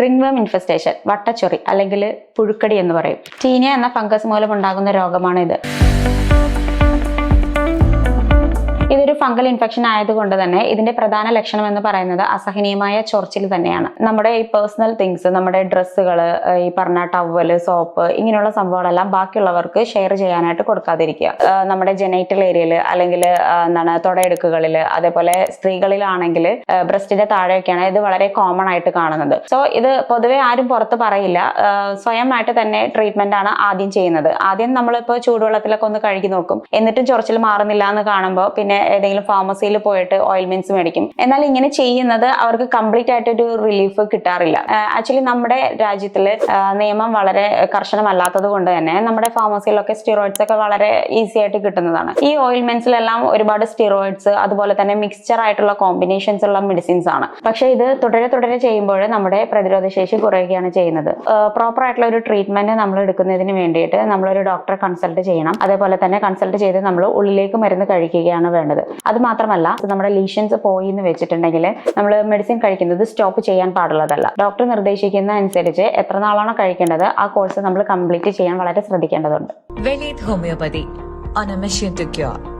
Ringworm infestation, വട്ടച്ചൊറി അല്ലെങ്കിൽ പുഴുക്കടി എന്ന് പറയും. ടീനിയ എന്ന ഫംഗസ് മൂലം ഉണ്ടാകുന്ന രോഗമാണ് ഇത്. ഇതൊരു ഫംഗൽ ഇൻഫെക്ഷൻ ആയതുകൊണ്ട് തന്നെ ഇതിന്റെ പ്രധാന ലക്ഷണം എന്ന് പറയുന്നത് അസഹനീയമായ ചൊറിച്ചിൽ തന്നെയാണ്. നമ്മുടെ ഈ പേഴ്സണൽ തിങ്സ്, നമ്മുടെ ഡ്രസ്സുകൾ, ഈ പറഞ്ഞ ടവല്, സോപ്പ്, ഇങ്ങനെയുള്ള സംഭവങ്ങളെല്ലാം ബാക്കിയുള്ളവർക്ക് ഷെയർ ചെയ്യാനായിട്ട് കൊടുക്കാതിരിക്കുക. നമ്മുടെ ജെനൈറ്റൽ ഏരിയയിൽ അല്ലെങ്കിൽ തുടയെടുക്കുകളിൽ, അതേപോലെ സ്ത്രീകളിലാണെങ്കിൽ ബ്രസ്റ്റിന്റെ താഴെയൊക്കെയാണ് ഇത് വളരെ കോമൺ ആയിട്ട് കാണുന്നത്. സോ ഇത് പൊതുവെ ആരും പുറത്ത് പറയില്ല. സ്വയമായിട്ട് തന്നെ ട്രീറ്റ്മെന്റ് ആണ് ആദ്യം ചെയ്യുന്നത്. ആദ്യം നമ്മളിപ്പോൾ ചൂടുവെള്ളത്തിലൊക്കെ ഒന്ന് കഴുകി നോക്കും. എന്നിട്ടും ചൊറിച്ചിൽ മാറുന്നില്ല എന്ന് കാണുമ്പോൾ പിന്നെ ഏതെങ്കിലും ഫാർമസിയിൽ പോയിട്ട് ഓയിൽമെന്റ്സ് മേടിക്കും. എന്നാൽ ഇങ്ങനെ ചെയ്യുന്നത് അവർക്ക് കംപ്ലീറ്റ് ആയിട്ടൊരു റിലീഫ് കിട്ടാറില്ല. ആക്ച്വലി നമ്മുടെ രാജ്യത്തിൽ നിയമം വളരെ കർശനമല്ലാത്തത് കൊണ്ട് തന്നെ നമ്മുടെ ഫാർമസിയിലൊക്കെ സ്റ്റിറോയിഡ്സ് ഒക്കെ വളരെ ഈസി ആയിട്ട് കിട്ടുന്നതാണ്. ഈ ഓയിൽമെന്റ്സിലെല്ലാം ഒരുപാട് സ്റ്റിറോയിഡ്സ്, അതുപോലെ തന്നെ മിക്സ്ചർ ആയിട്ടുള്ള കോമ്പിനേഷൻസ് ഉള്ള മെഡിസിൻസ് ആണ്. പക്ഷെ ഇത് തുടരെ ചെയ്യുമ്പോൾ നമ്മുടെ പ്രതിരോധ ശേഷി കുറയുകയാണ് ചെയ്യുന്നത്. പ്രോപ്പർ ആയിട്ടുള്ള ഒരു ട്രീറ്റ്മെന്റ് നമ്മൾ എടുക്കുന്നതിന് വേണ്ടിയിട്ട് നമ്മളൊരു ഡോക്ടറെ കൺസൾട്ട് ചെയ്യണം. അതേപോലെ തന്നെ കൺസൾട്ട് ചെയ്ത് നമ്മൾ ഉള്ളിലേക്ക് മരുന്ന് കഴിക്കുകയാണ് വേണ്ടത്. അത് മാത്രമല്ല, നമ്മുടെ ലീഷൻസ് പോയി എന്ന് വെച്ചിട്ടുണ്ടെങ്കിൽ നമ്മൾ മെഡിസിൻ കഴിക്കുന്നത് സ്റ്റോപ്പ് ചെയ്യാൻ പാടുള്ളതല്ല. ഡോക്ടർ നിർദ്ദേശിക്കുന്ന അനുസരിച്ച് എത്ര നാളാണോ കഴിക്കേണ്ടത് ആ കോഴ്സ് നമ്മൾ കംപ്ലീറ്റ് ചെയ്യാൻ വളരെ ശ്രദ്ധിക്കേണ്ടതുണ്ട്. Velith Homeopathy, on a mission to cure.